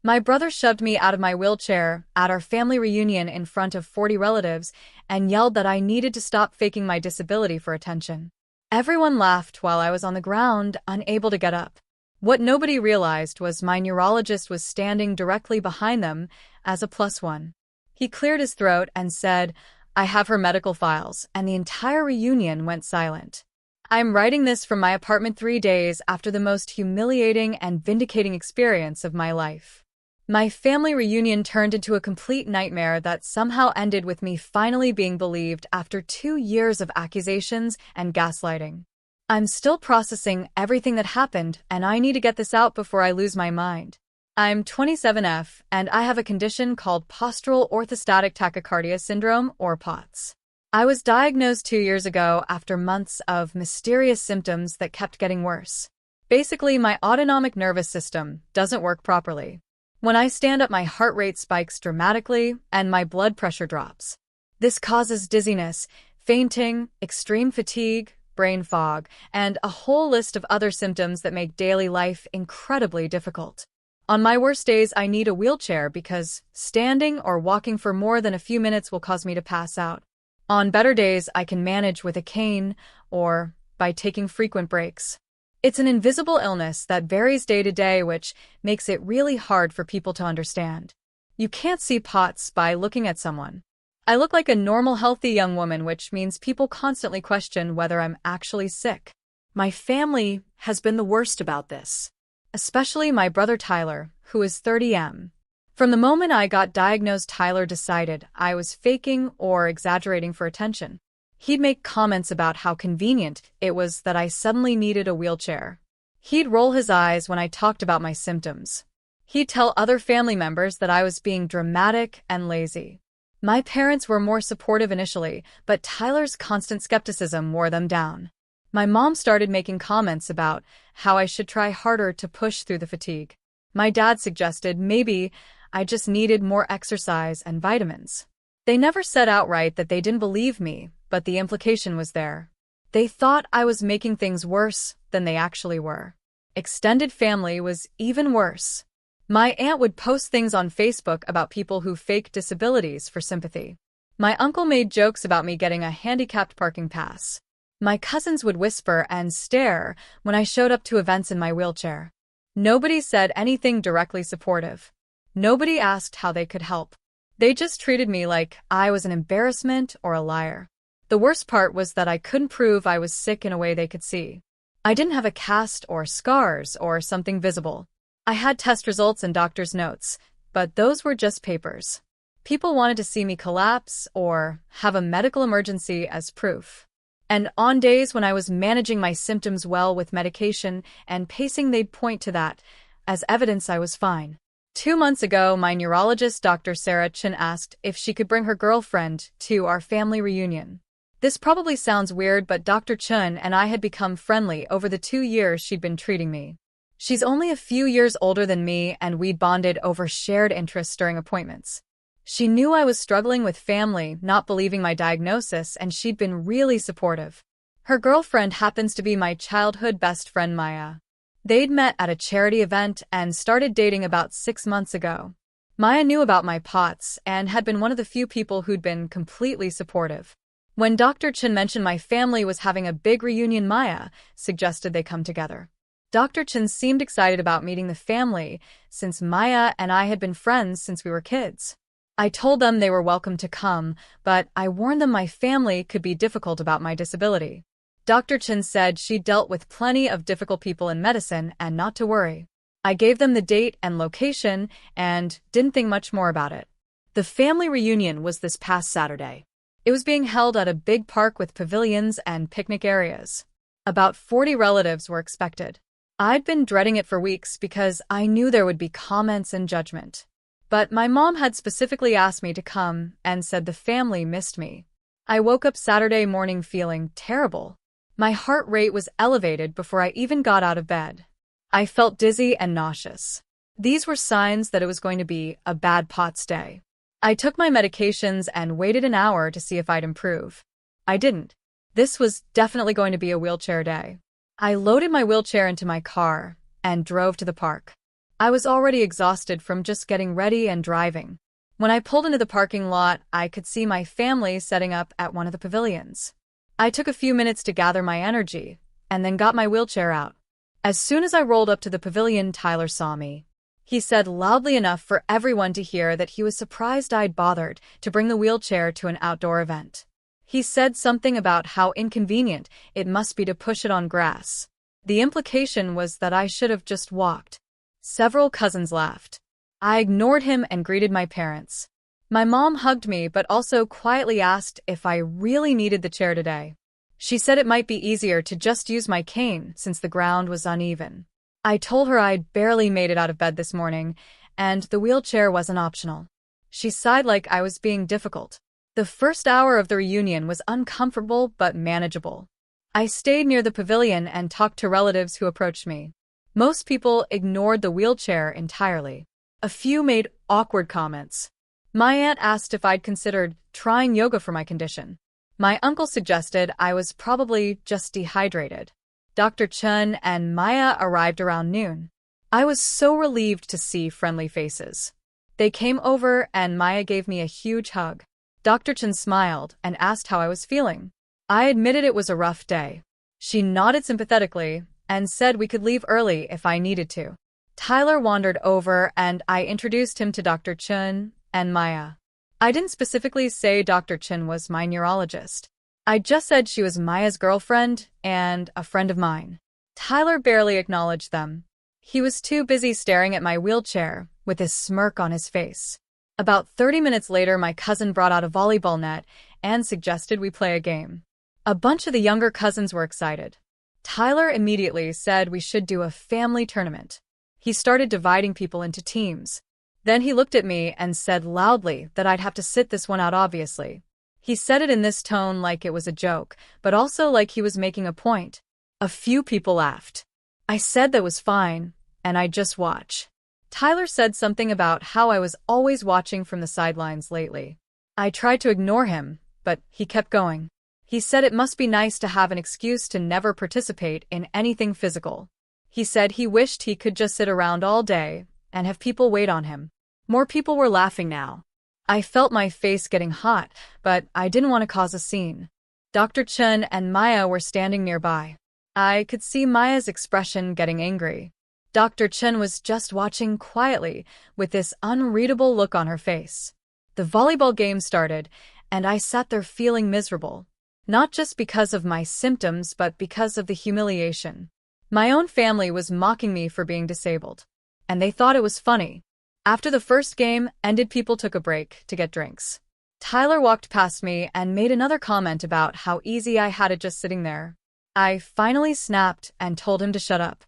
My brother shoved me out of my wheelchair at our family reunion in front of 40 relatives and yelled that I needed to stop faking my disability for attention. Everyone laughed while I was on the ground, unable to get up. What nobody realized was my neurologist was standing directly behind them as a plus one. He cleared his throat and said, "I have her medical files," and the entire reunion went silent. I'm writing this from my apartment 3 days after the most humiliating and vindicating experience of my life. My family reunion turned into a complete nightmare that somehow ended with me finally being believed after 2 years of accusations and gaslighting. I'm still processing everything that happened, and I need to get this out before I lose my mind. I'm 27F, and I have a condition called postural orthostatic tachycardia syndrome, or POTS. I was diagnosed 2 years ago after months of mysterious symptoms that kept getting worse. Basically, my autonomic nervous system doesn't work properly. When I stand up, my heart rate spikes dramatically and my blood pressure drops. This causes dizziness, fainting, extreme fatigue, brain fog, and a whole list of other symptoms that make daily life incredibly difficult. On my worst days, I need a wheelchair because standing or walking for more than a few minutes will cause me to pass out. On better days, I can manage with a cane or by taking frequent breaks. It's an invisible illness that varies day to day, which makes it really hard for people to understand. You can't see POTS by looking at someone. I look like a normal, healthy young woman, which means people constantly question whether I'm actually sick. My family has been the worst about this, especially my brother Tyler, who is 30M. From the moment I got diagnosed, Tyler decided I was faking or exaggerating for attention. He'd make comments about how convenient it was that I suddenly needed a wheelchair. He'd roll his eyes when I talked about my symptoms. He'd tell other family members that I was being dramatic and lazy. My parents were more supportive initially, but Tyler's constant skepticism wore them down. My mom started making comments about how I should try harder to push through the fatigue. My dad suggested maybe I just needed more exercise and vitamins. They never said outright that they didn't believe me, but the implication was there. They thought I was making things worse than they actually were. Extended family was even worse. My aunt would post things on Facebook about people who fake disabilities for sympathy. My uncle made jokes about me getting a handicapped parking pass. My cousins would whisper and stare when I showed up to events in my wheelchair. Nobody said anything directly supportive. Nobody asked how they could help. They just treated me like I was an embarrassment or a liar. The worst part was that I couldn't prove I was sick in a way they could see. I didn't have a cast or scars or something visible. I had test results and doctor's notes, but those were just papers. People wanted to see me collapse or have a medical emergency as proof. And on days when I was managing my symptoms well with medication and pacing, they'd point to that as evidence I was fine. 2 months ago, my neurologist, Dr. Sarah Chin, asked if she could bring her girlfriend to our family reunion. This probably sounds weird, but Dr. Chun and I had become friendly over the 2 years she'd been treating me. She's only a few years older than me, and we'd bonded over shared interests during appointments. She knew I was struggling with family, not believing my diagnosis, and she'd been really supportive. Her girlfriend happens to be my childhood best friend, Maya. They'd met at a charity event and started dating about 6 months ago. Maya knew about my POTS and had been one of the few people who'd been completely supportive. When Dr. Chin mentioned my family was having a big reunion, Maya suggested they come together. Dr. Chin seemed excited about meeting the family since Maya and I had been friends since we were kids. I told them they were welcome to come, but I warned them my family could be difficult about my disability. Dr. Chin said she dealt with plenty of difficult people in medicine and not to worry. I gave them the date and location and didn't think much more about it. The family reunion was this past Saturday. It was being held at a big park with pavilions and picnic areas. About 40 relatives were expected. I'd been dreading it for weeks because I knew there would be comments and judgment. But my mom had specifically asked me to come and said the family missed me. I woke up Saturday morning feeling terrible. My heart rate was elevated before I even got out of bed. I felt dizzy and nauseous. These were signs that it was going to be a bad POTS day. I took my medications and waited an hour to see if I'd improve. I didn't. This was definitely going to be a wheelchair day. I loaded my wheelchair into my car and drove to the park. I was already exhausted from just getting ready and driving. When I pulled into the parking lot, I could see my family setting up at one of the pavilions. I took a few minutes to gather my energy, and then got my wheelchair out. As soon as I rolled up to the pavilion, Tyler saw me. He said loudly enough for everyone to hear that he was surprised I'd bothered to bring the wheelchair to an outdoor event. He said something about how inconvenient it must be to push it on grass. The implication was that I should have just walked. Several cousins laughed. I ignored him and greeted my parents. My mom hugged me but also quietly asked if I really needed the chair today. She said it might be easier to just use my cane since the ground was uneven. I told her I'd barely made it out of bed this morning, and the wheelchair wasn't optional. She sighed like I was being difficult. The first hour of the reunion was uncomfortable but manageable. I stayed near the pavilion and talked to relatives who approached me. Most people ignored the wheelchair entirely. A few made awkward comments. My aunt asked if I'd considered trying yoga for my condition. My uncle suggested I was probably just dehydrated. Dr. Chun and Maya arrived around noon. I was so relieved to see friendly faces. They came over and Maya gave me a huge hug. Dr. Chun smiled and asked how I was feeling. I admitted it was a rough day. She nodded sympathetically and said we could leave early if I needed to. Tyler wandered over and I introduced him to Dr. Chun and Maya. I didn't specifically say Dr. Chun was my neurologist. I just said she was Maya's girlfriend and a friend of mine. Tyler barely acknowledged them. He was too busy staring at my wheelchair with his smirk on his face. About 30 minutes later, my cousin brought out a volleyball net and suggested we play a game. A bunch of the younger cousins were excited. Tyler immediately said we should do a family tournament. He started dividing people into teams. Then he looked at me and said loudly that I'd have to sit this one out obviously. He said it in this tone like it was a joke, but also like he was making a point. A few people laughed. I said that was fine, and I'd just watch. Tyler said something about how I was always watching from the sidelines lately. I tried to ignore him, but he kept going. He said it must be nice to have an excuse to never participate in anything physical. He said he wished he could just sit around all day and have people wait on him. More people were laughing now. I felt my face getting hot, but I didn't want to cause a scene. Dr. Chun and Maya were standing nearby. I could see Maya's expression getting angry. Dr. Chun was just watching quietly with this unreadable look on her face. The volleyball game started, and I sat there feeling miserable. Not just because of my symptoms, but because of the humiliation. My own family was mocking me for being disabled, and they thought it was funny. After the first game ended, people took a break to get drinks. Tyler walked past me and made another comment about how easy I had it just sitting there. I finally snapped and told him to shut up.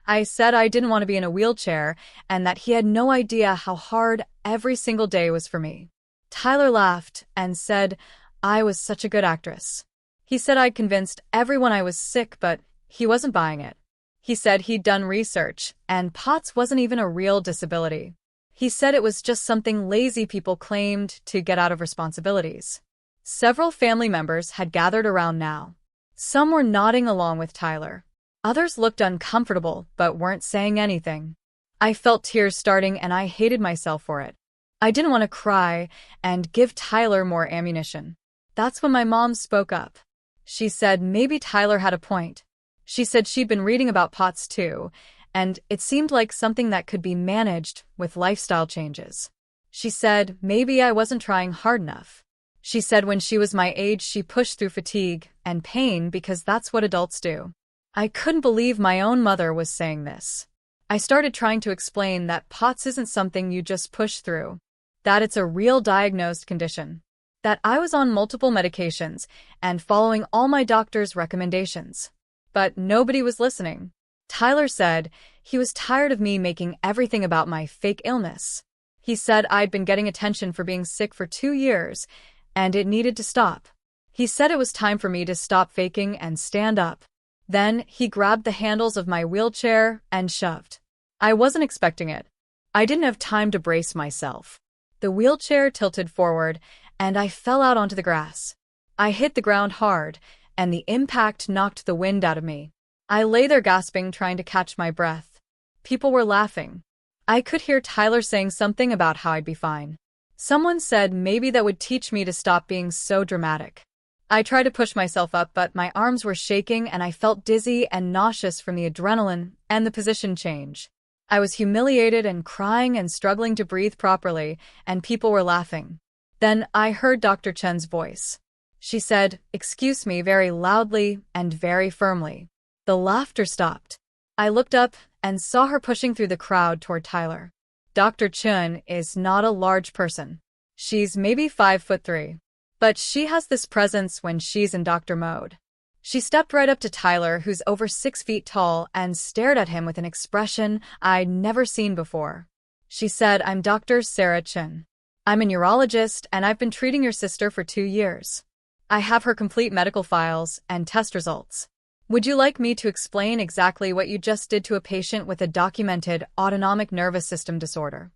I said I didn't want to be in a wheelchair and that he had no idea how hard every single day was for me. Tyler laughed and said I was such a good actress. He said I'd convinced everyone I was sick, but he wasn't buying it. He said he'd done research, and POTS wasn't even a real disability. He said it was just something lazy people claimed to get out of responsibilities. Several family members had gathered around now. Some were nodding along with Tyler. Others looked uncomfortable but weren't saying anything. I felt tears starting and I hated myself for it. I didn't want to cry and give Tyler more ammunition. That's when my mom spoke up. She said maybe Tyler had a point. She said she'd been reading about POTS too, and it seemed like something that could be managed with lifestyle changes. She said maybe I wasn't trying hard enough. She said when she was my age, she pushed through fatigue and pain because that's what adults do. I couldn't believe my own mother was saying this. I started trying to explain that POTS isn't something you just push through, that it's a real diagnosed condition, that I was on multiple medications and following all my doctor's recommendations. But nobody was listening. Tyler said he was tired of me making everything about my fake illness. He said I'd been getting attention for being sick for 2 years, and it needed to stop. He said it was time for me to stop faking and stand up. Then he grabbed the handles of my wheelchair and shoved. I wasn't expecting it. I didn't have time to brace myself. The wheelchair tilted forward, and I fell out onto the grass. I hit the ground hard, and the impact knocked the wind out of me. I lay there gasping, trying to catch my breath. People were laughing. I could hear Tyler saying something about how I'd be fine. Someone said maybe that would teach me to stop being so dramatic. I tried to push myself up, but my arms were shaking and I felt dizzy and nauseous from the adrenaline and the position change. I was humiliated and crying and struggling to breathe properly, and people were laughing. Then I heard Dr. Chen's voice. She said, "Excuse me," very loudly and very firmly. The laughter stopped. I looked up and saw her pushing through the crowd toward Tyler. Dr. Chen is not a large person. She's maybe 5'3". But she has this presence when she's in doctor mode. She stepped right up to Tyler, who's over 6 feet tall, and stared at him with an expression I'd never seen before. She said, "I'm Dr. Sarah Chen. I'm a neurologist, and I've been treating your sister for 2 years. I have her complete medical files and test results. Would you like me to explain exactly what you just did to a patient with a documented autonomic nervous system disorder?"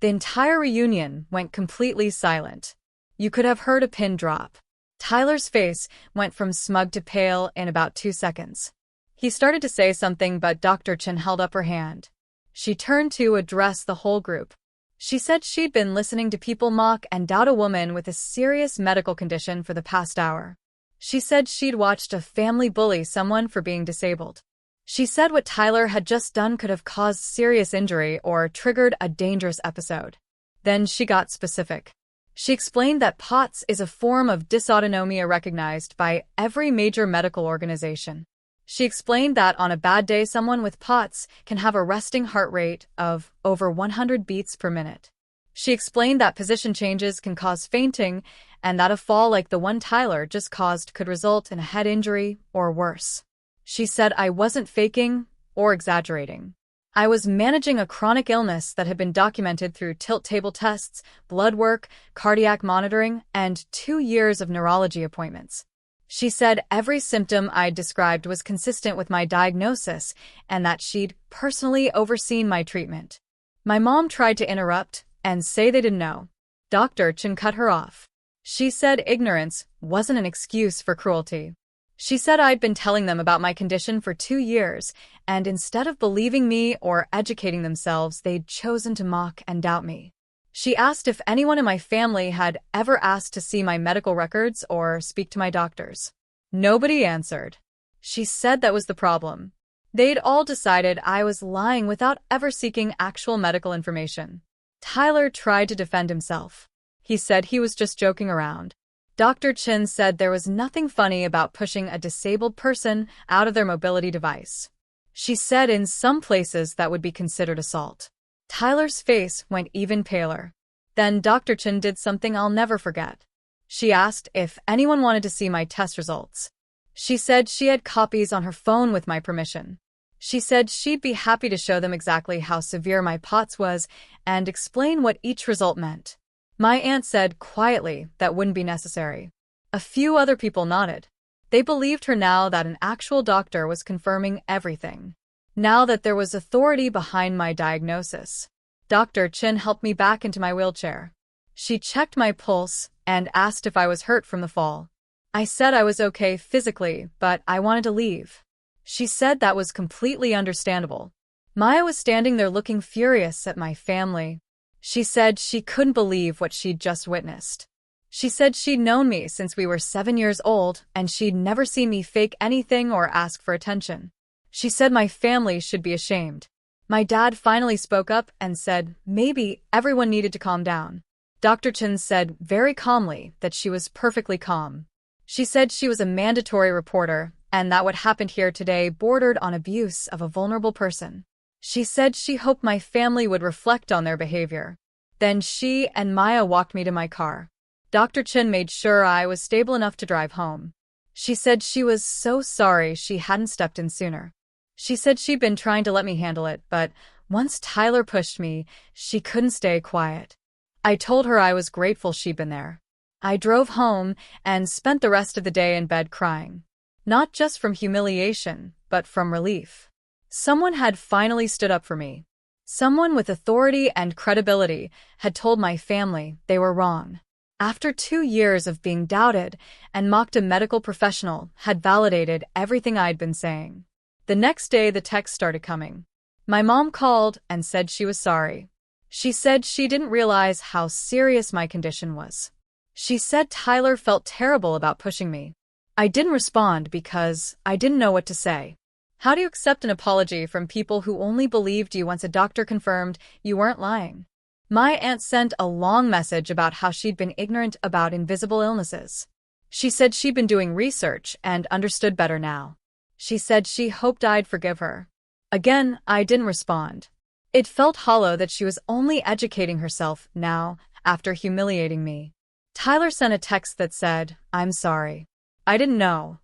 The entire reunion went completely silent. You could have heard a pin drop. Tyler's face went from smug to pale in about 2 seconds. He started to say something, but Dr. Chen held up her hand. She turned to address the whole group. She said she'd been listening to people mock and doubt a woman with a serious medical condition for the past hour. She said she'd watched a family bully someone for being disabled. She said what Tyler had just done could have caused serious injury or triggered a dangerous episode. Then she got specific. She explained that POTS is a form of dysautonomia recognized by every major medical organization. She explained that on a bad day, someone with POTS can have a resting heart rate of over 100 beats per minute. She explained that position changes can cause fainting, and that a fall like the one Tyler just caused could result in a head injury or worse. She said I wasn't faking or exaggerating. I was managing a chronic illness that had been documented through tilt table tests, blood work, cardiac monitoring, and 2 years of neurology appointments. She said every symptom I'd described was consistent with my diagnosis and that she'd personally overseen my treatment. My mom tried to interrupt and say they didn't know. Dr. Chen cut her off. She said ignorance wasn't an excuse for cruelty. She said I'd been telling them about my condition for 2 years, and instead of believing me or educating themselves, they'd chosen to mock and doubt me. She asked if anyone in my family had ever asked to see my medical records or speak to my doctors. Nobody answered. She said that was the problem. They'd all decided I was lying without ever seeking actual medical information. Tyler tried to defend himself. He said he was just joking around. Dr. Chen said there was nothing funny about pushing a disabled person out of their mobility device. She said in some places that would be considered assault. Tyler's face went even paler. Then Dr. Chen did something I'll never forget. She asked if anyone wanted to see my test results. She said she had copies on her phone with my permission. She said she'd be happy to show them exactly how severe my POTS was and explain what each result meant. My aunt said quietly that wouldn't be necessary. A few other people nodded. They believed her now that an actual doctor was confirming everything. Now that there was authority behind my diagnosis. Dr. Chen helped me back into my wheelchair. She checked my pulse and asked if I was hurt from the fall. I said I was okay physically, but I wanted to leave. She said that was completely understandable. Maya was standing there looking furious at my family. She said she couldn't believe what she'd just witnessed. She said she'd known me since we were 7 years old, and she'd never seen me fake anything or ask for attention. She said my family should be ashamed. My dad finally spoke up and said maybe everyone needed to calm down. Dr. Chen said very calmly that she was perfectly calm. She said she was a mandatory reporter and that what happened here today bordered on abuse of a vulnerable person. She said she hoped my family would reflect on their behavior. Then she and Maya walked me to my car. Dr. Chen made sure I was stable enough to drive home. She said she was so sorry she hadn't stepped in sooner. She said she'd been trying to let me handle it, but once Tyler pushed me, she couldn't stay quiet. I told her I was grateful she'd been there. I drove home and spent the rest of the day in bed crying. Not just from humiliation, but from relief. Someone had finally stood up for me. Someone with authority and credibility had told my family they were wrong. After 2 years of being doubted and mocked, a medical professional had validated everything I'd been saying. The next day the texts started coming. My mom called and said she was sorry. She said she didn't realize how serious my condition was. She said Tyler felt terrible about pushing me. I didn't respond because I didn't know what to say. How do you accept an apology from people who only believed you once a doctor confirmed you weren't lying? My aunt sent a long message about how she'd been ignorant about invisible illnesses. She said she'd been doing research and understood better now. She said she hoped I'd forgive her. Again, I didn't respond. It felt hollow that she was only educating herself now, after humiliating me. Tyler sent a text that said, "I'm sorry. I didn't know."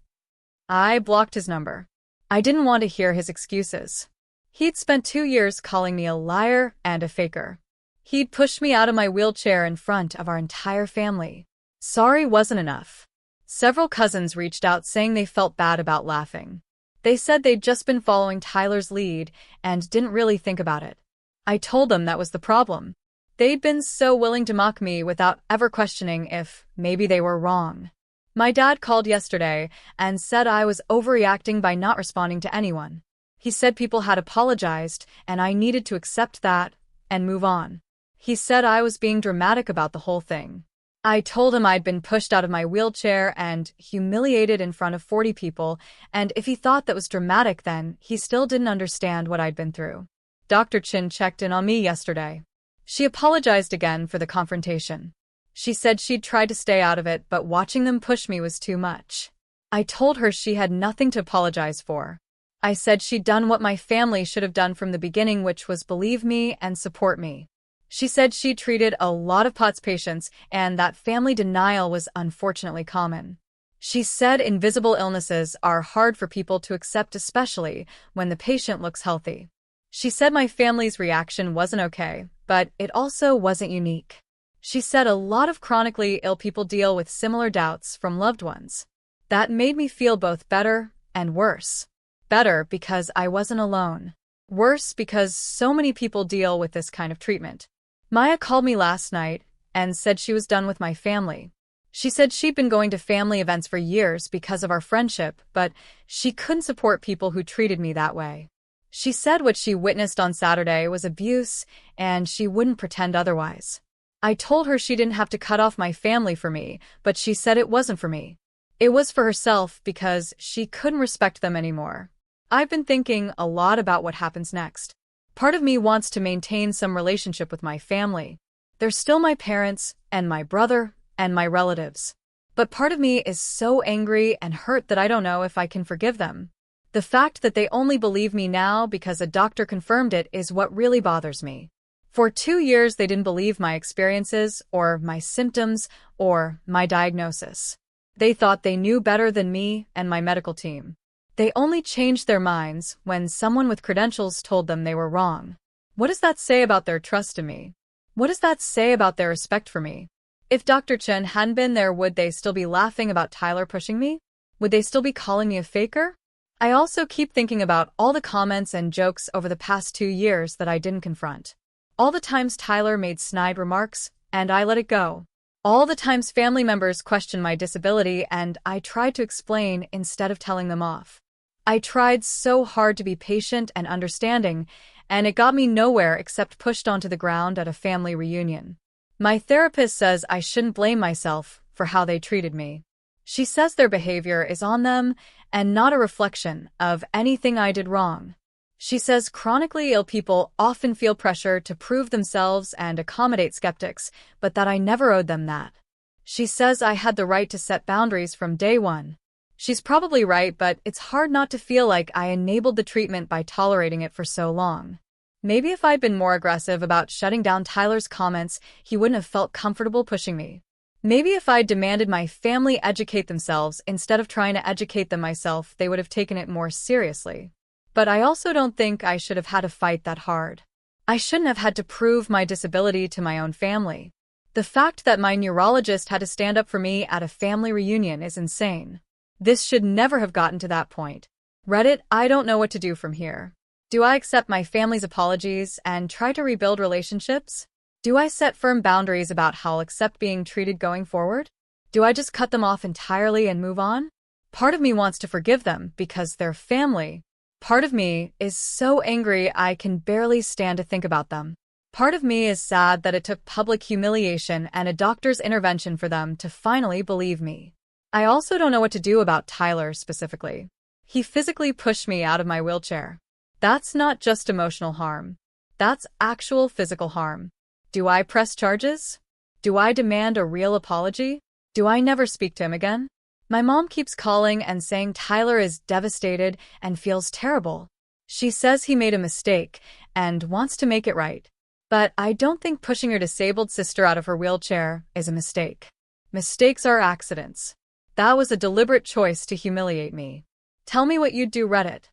I blocked his number. I didn't want to hear his excuses. He'd spent 2 years calling me a liar and a faker. He'd pushed me out of my wheelchair in front of our entire family. Sorry wasn't enough. Several cousins reached out saying they felt bad about laughing. They said they'd just been following Tyler's lead and didn't really think about it. I told them that was the problem. They'd been so willing to mock me without ever questioning if maybe they were wrong. My dad called yesterday and said I was overreacting by not responding to anyone. He said people had apologized and I needed to accept that and move on. He said I was being dramatic about the whole thing. I told him I'd been pushed out of my wheelchair and humiliated in front of 40 people, and if he thought that was dramatic then he still didn't understand what I'd been through. Dr. Chin checked in on me yesterday. She apologized again for the confrontation. She said she'd tried to stay out of it, but watching them push me was too much. I told her she had nothing to apologize for. I said she'd done what my family should have done from the beginning, which was believe me and support me. She said she treated a lot of POTS patients and that family denial was unfortunately common. She said invisible illnesses are hard for people to accept, especially when the patient looks healthy. She said my family's reaction wasn't okay, but it also wasn't unique. She said a lot of chronically ill people deal with similar doubts from loved ones. That made me feel both better and worse. Better because I wasn't alone. Worse because so many people deal with this kind of treatment. Maya called me last night and said she was done with my family. She said she'd been going to family events for years because of our friendship, but she couldn't support people who treated me that way. She said what she witnessed on Saturday was abuse, and she wouldn't pretend otherwise. I told her she didn't have to cut off my family for me, but she said it wasn't for me. It was for herself because she couldn't respect them anymore. I've been thinking a lot about what happens next. Part of me wants to maintain some relationship with my family. They're still my parents, and my brother, and my relatives. But part of me is so angry and hurt that I don't know if I can forgive them. The fact that they only believe me now because a doctor confirmed it is what really bothers me. For 2 years they didn't believe my experiences, or my symptoms, or my diagnosis. They thought they knew better than me and my medical team. They only changed their minds when someone with credentials told them they were wrong. What does that say about their trust in me? What does that say about their respect for me? If Dr. Chen hadn't been there, would they still be laughing about Tyler pushing me? Would they still be calling me a faker? I also keep thinking about all the comments and jokes over the past 2 years that I didn't confront. All the times Tyler made snide remarks, and I let it go. All the times family members questioned my disability, and I tried to explain instead of telling them off. I tried so hard to be patient and understanding, and it got me nowhere except pushed onto the ground at a family reunion. My therapist says I shouldn't blame myself for how they treated me. She says their behavior is on them and not a reflection of anything I did wrong. She says chronically ill people often feel pressure to prove themselves and accommodate skeptics, but that I never owed them that. She says I had the right to set boundaries from day one. She's probably right, but it's hard not to feel like I enabled the treatment by tolerating it for so long. Maybe if I'd been more aggressive about shutting down Tyler's comments, he wouldn't have felt comfortable pushing me. Maybe if I'd demanded my family educate themselves instead of trying to educate them myself, they would have taken it more seriously. But I also don't think I should have had to fight that hard. I shouldn't have had to prove my disability to my own family. The fact that my neurologist had to stand up for me at a family reunion is insane. This should never have gotten to that point. Reddit, I don't know what to do from here. Do I accept my family's apologies and try to rebuild relationships? Do I set firm boundaries about how I'll accept being treated going forward? Do I just cut them off entirely and move on? Part of me wants to forgive them because they're family, Part of me is so angry I can barely stand to think about them. Part of me is sad that it took public humiliation and a doctor's intervention for them to finally believe me. I also don't know what to do about Tyler specifically. He physically pushed me out of my wheelchair. That's not just emotional harm. That's actual physical harm. Do I press charges? Do I demand a real apology? Do I never speak to him again? My mom keeps calling and saying Tyler is devastated and feels terrible. She says he made a mistake and wants to make it right. But I don't think pushing her disabled sister out of her wheelchair is a mistake. Mistakes are accidents. That was a deliberate choice to humiliate me. Tell me what you'd do, Reddit.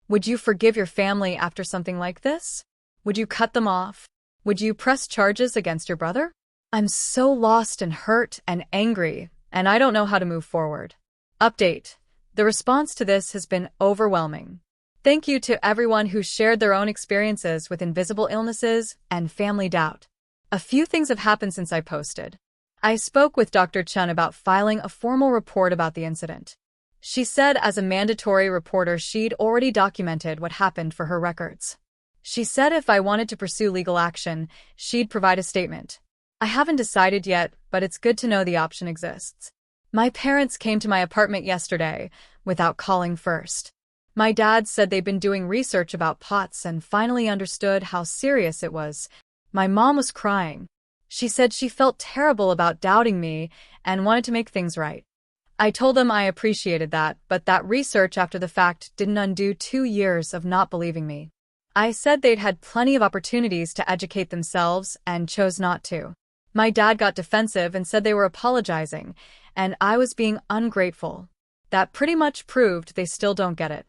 Would you forgive your family after something like this? Would you cut them off? Would you press charges against your brother? I'm so lost and hurt and angry, and I don't know how to move forward. Update. The response to this has been overwhelming. Thank you to everyone who shared their own experiences with invisible illnesses and family doubt. A few things have happened since I posted. I spoke with Dr. Chun about filing a formal report about the incident. She said as a mandatory reporter she'd already documented what happened for her records. She said if I wanted to pursue legal action, she'd provide a statement. I haven't decided yet, but it's good to know the option exists. My parents came to my apartment yesterday without calling first. My dad said they'd been doing research about POTS and finally understood how serious it was. My mom was crying. She said she felt terrible about doubting me and wanted to make things right. I told them I appreciated that, but that research after the fact didn't undo 2 years of not believing me. I said they'd had plenty of opportunities to educate themselves and chose not to. My dad got defensive and said they were apologizing, and I was being ungrateful. That pretty much proved they still don't get it.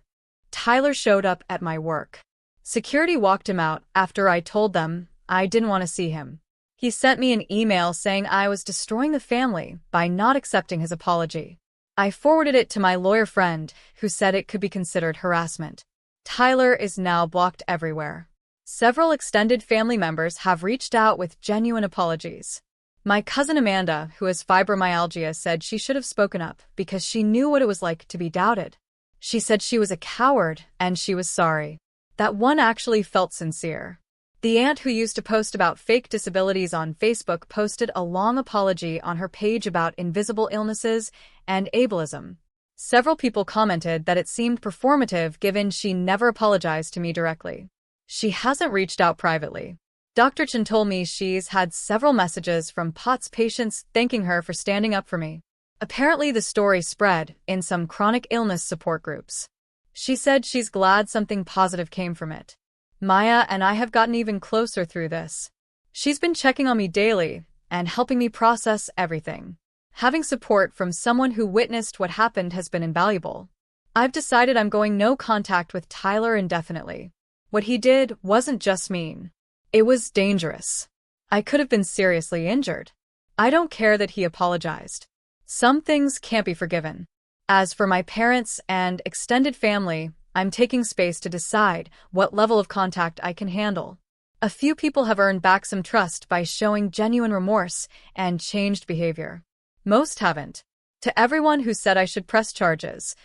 Tyler showed up at my work. Security walked him out after I told them I didn't want to see him. He sent me an email saying I was destroying the family by not accepting his apology. I forwarded it to my lawyer friend, who said it could be considered harassment. Tyler is now blocked everywhere. Several extended family members have reached out with genuine apologies. My cousin Amanda, who has fibromyalgia, said she should have spoken up because she knew what it was like to be doubted. She said she was a coward and she was sorry. That one actually felt sincere. The aunt who used to post about fake disabilities on Facebook posted a long apology on her page about invisible illnesses and ableism. Several people commented that it seemed performative given she never apologized to me directly. She hasn't reached out privately. Dr. Chen told me she's had several messages from POTS patients thanking her for standing up for me. Apparently the story spread in some chronic illness support groups. She said she's glad something positive came from it. Maya and I have gotten even closer through this. She's been checking on me daily and helping me process everything. Having support from someone who witnessed what happened has been invaluable. I've decided I'm going no contact with Tyler indefinitely. What he did wasn't just mean. It was dangerous. I could have been seriously injured. I don't care that he apologized. Some things can't be forgiven. As for my parents and extended family, I'm taking space to decide what level of contact I can handle. A few people have earned back some trust by showing genuine remorse and changed behavior. Most haven't. To everyone who said I should press charges,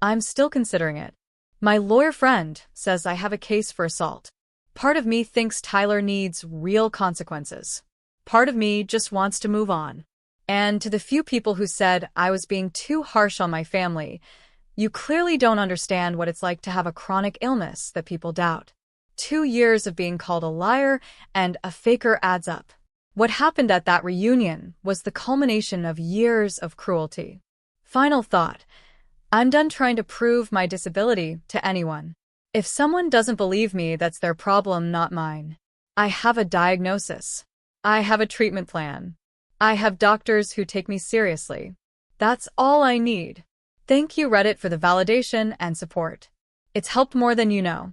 I'm still considering it. My lawyer friend says I have a case for assault. Part of me thinks Tyler needs real consequences. Part of me just wants to move on. And to the few people who said I was being too harsh on my family, you clearly don't understand what it's like to have a chronic illness that people doubt. 2 years of being called a liar and a faker adds up. What happened at that reunion was the culmination of years of cruelty. Final thought. I'm done trying to prove my disability to anyone. If someone doesn't believe me, that's their problem, not mine. I have a diagnosis. I have a treatment plan. I have doctors who take me seriously. That's all I need. Thank you, Reddit, for the validation and support. It's helped more than you know.